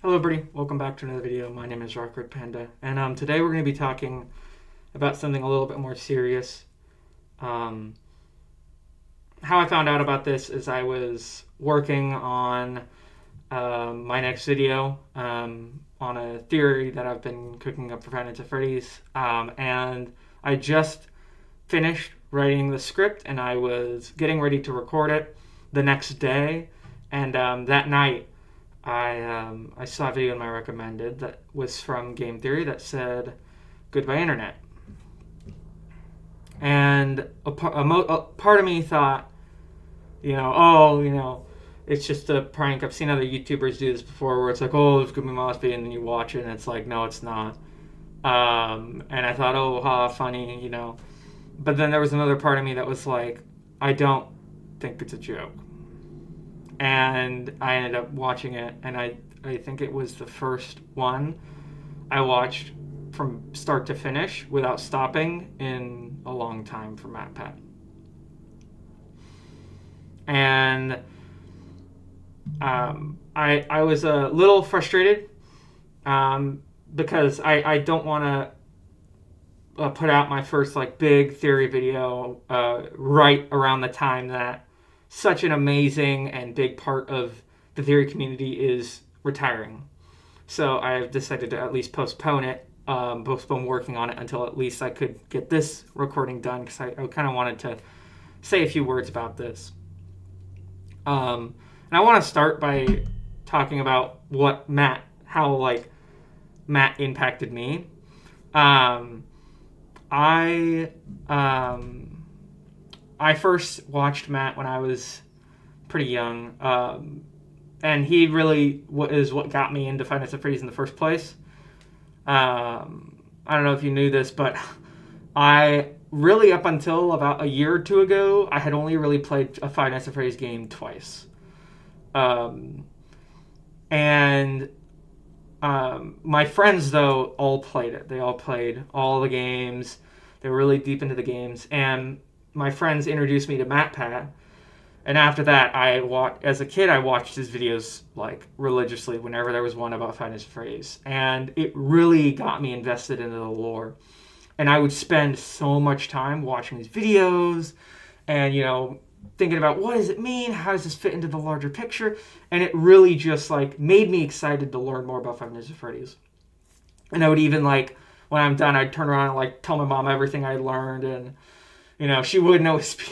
Hello everybody, welcome back to another video. My name is Rockford Panda, and today we're going to be talking about something a little bit more serious. How I found out about this is I was working on my next video on a theory that I've been cooking up for Five Nights at Freddy's, and I just finished writing the script and I was getting ready to record it the next day, and that night I saw a video in my recommended that was from Game Theory that said "Goodbye Internet," and a part of me thought, it's just a prank. I've seen other YouTubers do this before, where it's like, oh, it's gonna be Mosby, and then you watch it, and it's like, no, it's not. And I thought, oh, funny. But then there was another part of me that was like, I don't think it's a joke. And I ended up watching it, and I think it was the first one I watched from start to finish without stopping in a long time for MatPat. And I was a little frustrated because I don't want to put out my first big theory video right around the time that such an amazing and big part of the theory community is retiring. So I've decided to at least postpone working on it until at least I could get this recording done, because I kind of wanted to say a few words about this. And I want to start by talking about how Matt impacted me. I first watched Matt when I was pretty young, and he really is what got me into Five Nights at Freddy's in the first place. I don't know if you knew this, but I really, up until about a year or two ago, I had only really played a Five Nights at Freddy's game twice. My friends, though, all played it. They all played all the games. They were really deep into the games, and my friends introduced me to MatPat, and after that, as a kid, I watched his videos religiously whenever there was one about Five Nights at Freddy's, and it really got me invested into the lore. And I would spend so much time watching these videos, and thinking about, what does it mean? How does this fit into the larger picture? And it really just made me excited to learn more about Five Nights at Freddy's. And I would even when I'm done, I'd turn around and tell my mom everything I learned, and she wouldn't always be,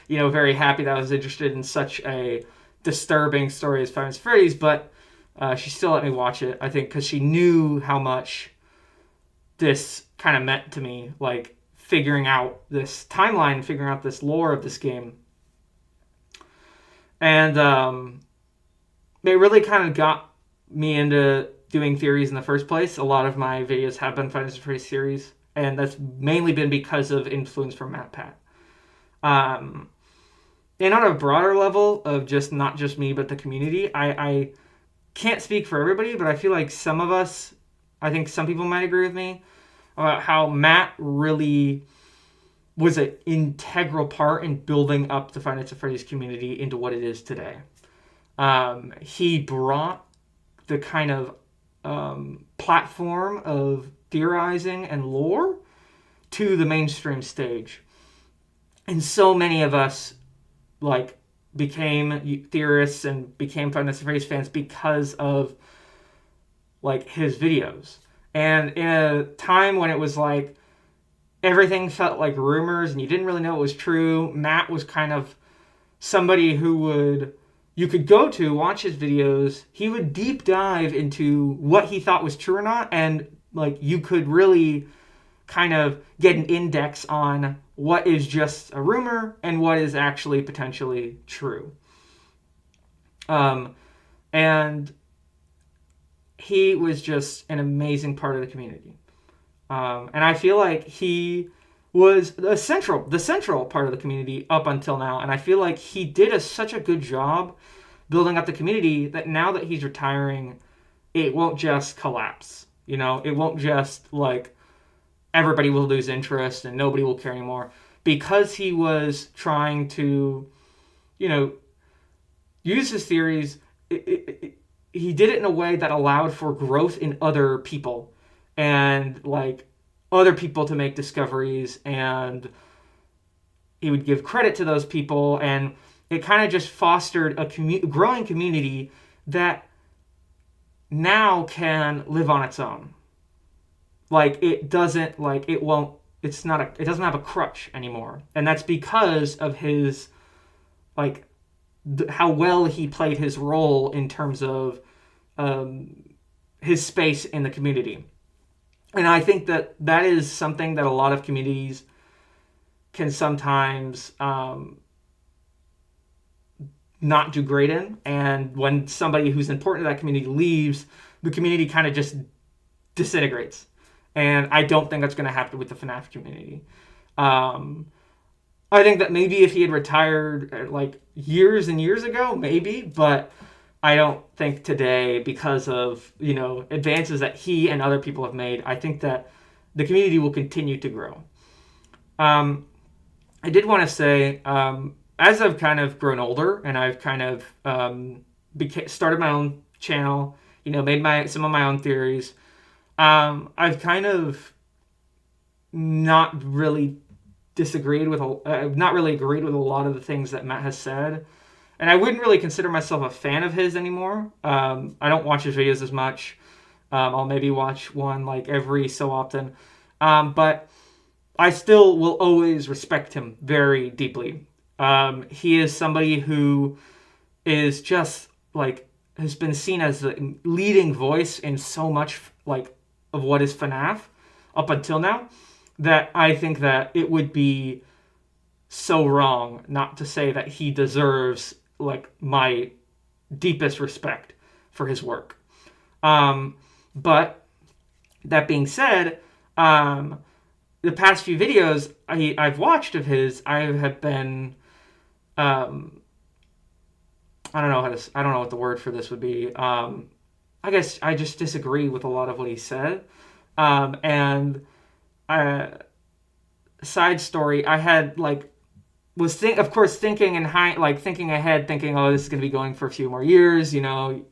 very happy that I was interested in such a disturbing story as Five Nights at Freddy's, but she still let me watch it, I think, because she knew how much this kind of meant to me, figuring out this timeline, figuring out this lore of this game. And it really kind of got me into doing theories in the first place. A lot of my videos have been Five Nights at Freddy's series, and that's mainly been because of influence from MatPat. And on a broader level of not just me, but the community, I can't speak for everybody, but I feel like I think some people might agree with me about how Matt really was an integral part in building up the Five Nights at Freddy's community into what it is today. He brought the kind of platform of theorizing and lore to the mainstream stage. And so many of us became theorists and became Five Nights at Freddy's fans because of his videos. And in a time when it was everything felt like rumors and you didn't really know it was true, Matt was kind of somebody who you could go to, watch his videos. He would deep dive into what he thought was true or not, and you could really kind of get an index on what is just a rumor and what is actually potentially true. And he was just an amazing part of the community. And I feel like he was the central part of the community up until now. And I feel like he did such a good job building up the community that now that he's retiring, it won't just collapse. It won't just everybody will lose interest and nobody will care anymore, because he was trying to, use his theories. he did it in a way that allowed for growth in other people, and like other people to make discoveries, and he would give credit to those people, and it kind of just fostered a growing community that now can live on its own. Like it doesn't, like it won't, it's not a, it doesn't have a crutch anymore, and that's because of his, like, how well he played his role in terms of his space in the community. And I think that that is something that a lot of communities can sometimes not do great in. And when somebody who's important to that community leaves, the community kind of just disintegrates. And I don't think that's going to happen with the FNAF community. I think that maybe if he had retired like years and years ago, maybe, but I don't think today, because of, you know, advances that he and other people have made, I think that the community will continue to grow. I did want to say, as I've kind of grown older and I've kind of started my own channel, you know, made some of my own theories, I've kind of not really agreed with a lot of the things that Matt has said. And I wouldn't really consider myself a fan of his anymore. I don't watch his videos as much. I'll maybe watch one like every so often. But I still will always respect him very deeply. He is somebody who is just like, has been seen as the leading voice in so much like of what is FNAF up until now, that I think that it would be so wrong not to say that he deserves like my deepest respect for his work. But that being said, the past few videos I've watched of his, I have been, I don't know what the word for this would be. I guess I just disagree with a lot of what he said. And side story, I had like of course thinking ahead, thinking, oh, this is gonna be going for a few more years, you know,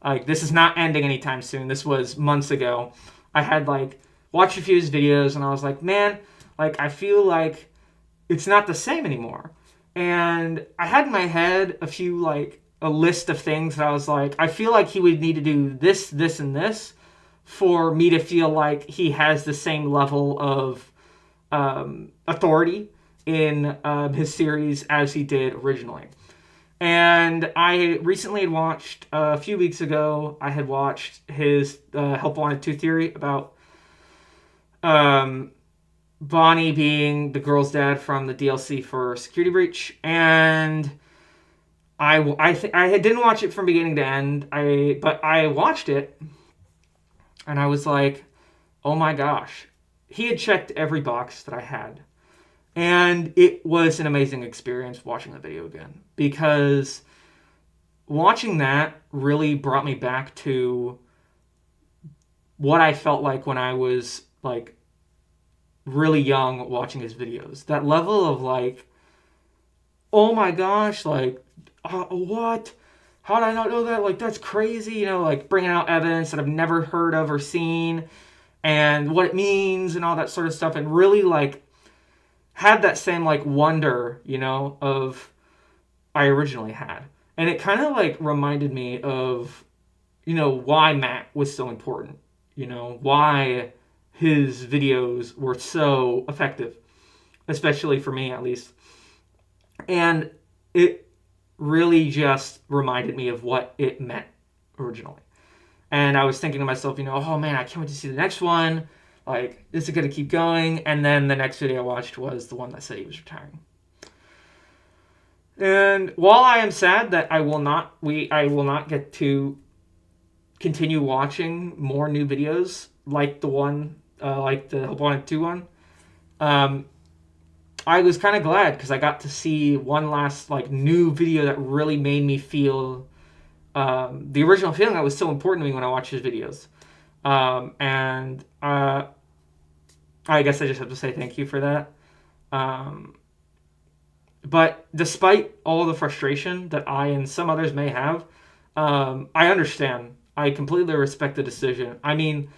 like this is not ending anytime soon. This was months ago. I had like watched a few of his videos and I was like, man, like I feel like it's not the same anymore. And I had in my head a list of things that I was like, I feel like he would need to do this, this, and this for me to feel like he has the same level of authority in his series as he did originally. And I recently had watched, a few weeks ago, I had watched his Help Wanted 2 theory about Bonnie being the girl's dad from the DLC for Security Breach. And I didn't watch it from beginning to end, but I watched it, and I was like, oh my gosh. He had checked every box that I had. And it was an amazing experience watching the video again, because watching that really brought me back to what I felt like when I was like really young watching his videos. That level of like, oh my gosh, like, what? How did I not know that? Like, that's crazy, you know, like bringing out evidence that I've never heard of or seen and what it means and all that sort of stuff, and really like had that same like wonder, you know, of I originally had. And it kind of like reminded me of, you know, why Matt was so important, you know, why his videos were so effective, especially for me at least. And it really just reminded me of what it meant originally. And I was thinking to myself, you know, oh man, I can't wait to see the next one. Like, this is going to keep going. And then the next video I watched was the one that said he was retiring. And while I am sad that I will not get to continue watching more new videos like the one, like the Hope Wanted 2 one, I was kind of glad because I got to see one last like new video that really made me feel the original feeling that was so important to me when I watched his videos. And I guess I just have to say thank you for that. But despite all the frustration that I and some others may have, I understand. I completely respect the decision. I mean,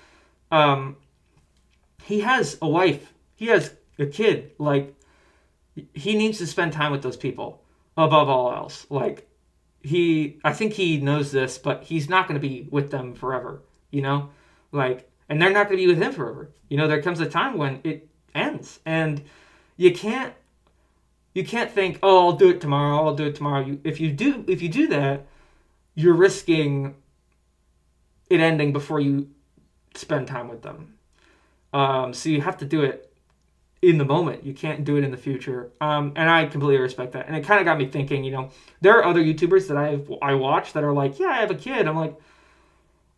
um, he has a wife. He has a kid. Like, he needs to spend time with those people above all else. Like, I think he knows this, but he's not going to be with them forever, you know? Like, and they're not going to be with him forever. There comes a time when it ends, and you can't think, oh, I'll do it tomorrow. I'll do it tomorrow. If you do that, you're risking it ending before you spend time with them. So you have to do it in the moment. You can't do it in the future. And I completely respect that. And it kind of got me thinking. There are other YouTubers that I watch that are like, yeah, I have a kid. I'm like,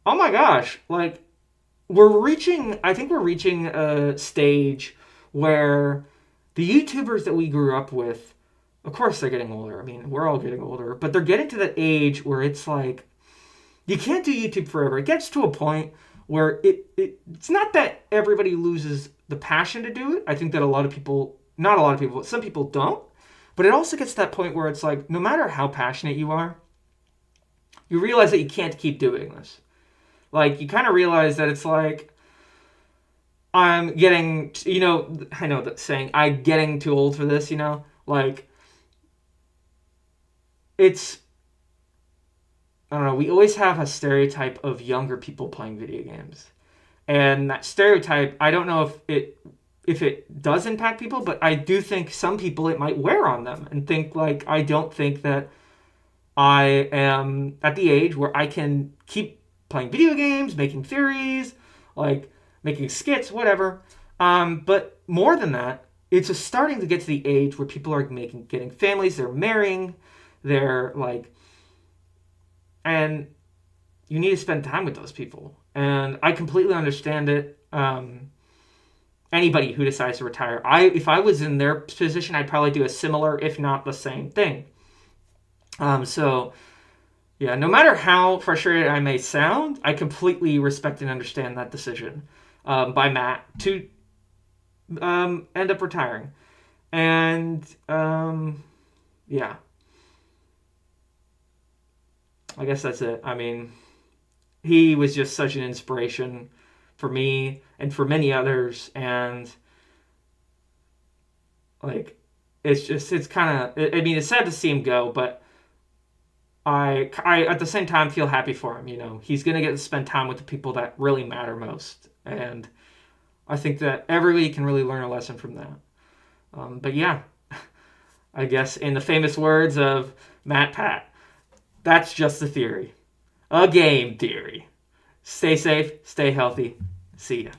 oh my gosh, like I think we're reaching a stage where the YouTubers that we grew up with, of course they're getting older. I mean, we're all getting older, but they're getting to that age where it's like, you can't do YouTube forever. It gets to a point where it's not that everybody loses the passion to do it. I think that a lot of people, not a lot of people, but some people don't. But it also gets to that point where it's like, no matter how passionate you are, you realize that you can't keep doing this. Like, you kind of realize that it's like, I'm getting, I know that saying, I'm getting too old for this, Like, it's, I don't know, we always have a stereotype of younger people playing video games. And that stereotype, I don't know if it does impact people, but I do think some people it might wear on them and think like, I don't think that I am at the age where I can keep playing video games, making theories, like making skits, whatever. But more than that, it's just starting to get to the age where people are getting families, they're marrying, they're like, and you need to spend time with those people. And I completely understand it. Anybody who decides to retire, if I was in their position, I'd probably do a similar, if not the same thing. So yeah, no matter how frustrated I may sound, I completely respect and understand that decision by Matt to end up retiring. And yeah, I guess that's it. I mean, he was just such an inspiration for me and for many others. And like, it's kind of, I mean, it's sad to see him go, but I at the same time feel happy for him. He's gonna get to spend time with the people that really matter most, and I think that everybody can really learn a lesson from that. But yeah, I guess in the famous words of MatPat, that's just a theory, a game theory. Stay safe, stay healthy. See ya.